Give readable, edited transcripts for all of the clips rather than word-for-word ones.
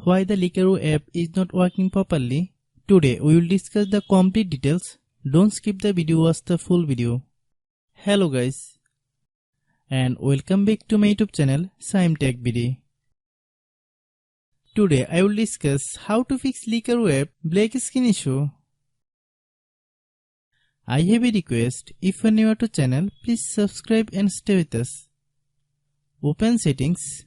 Why the Likerro app is not working properly? Today we will discuss the complete details. Don't skip the video, watch the full video. Hello guys, and welcome back to my YouTube channel Shaem Tech BD. Today I will discuss how to fix Likerro app black screen issue. I have a request. If you are new to channel, please subscribe and stay with us. Open settings.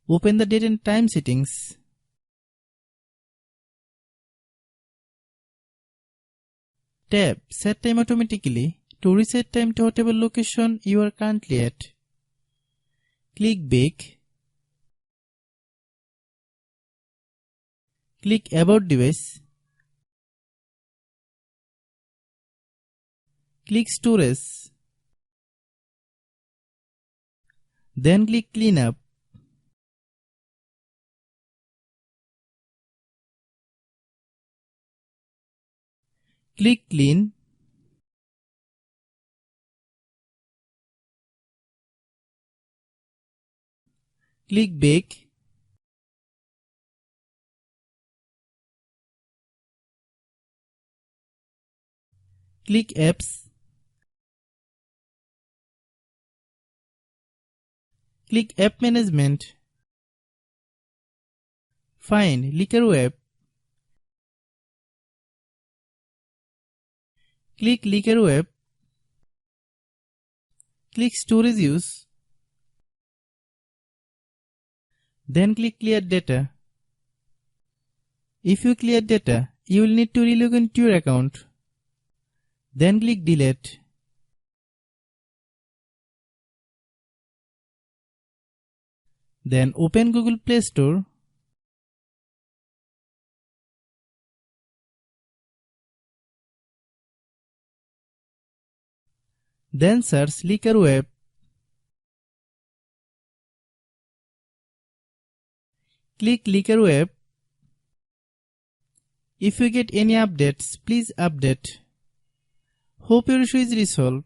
Open the date and time settings. Tap Set Time automatically to reset time to whatever location you are currently at. Click Back. Click About Device. Click Storage. Then click Cleanup. Click Clean. Click Back. Click Apps. Click App Management. Find Likerro app. Click Likerro app. Click Storage Use. Then click Clear Data. If you clear data, you will need to relog into your account. Then click Delete. Then open Google Play Store. Then search Likerro app. Click Likerro app. If you get any updates, please update. Hope your issue is resolved.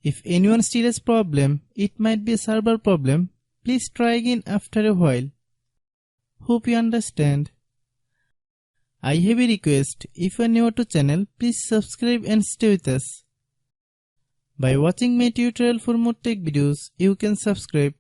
If anyone still has problem, it might be a server problem. Please try again after a while. Hope you understand. I have a request. If you are new to channel, please subscribe and stay with us. By watching my tutorial for more tech videos, you can subscribe.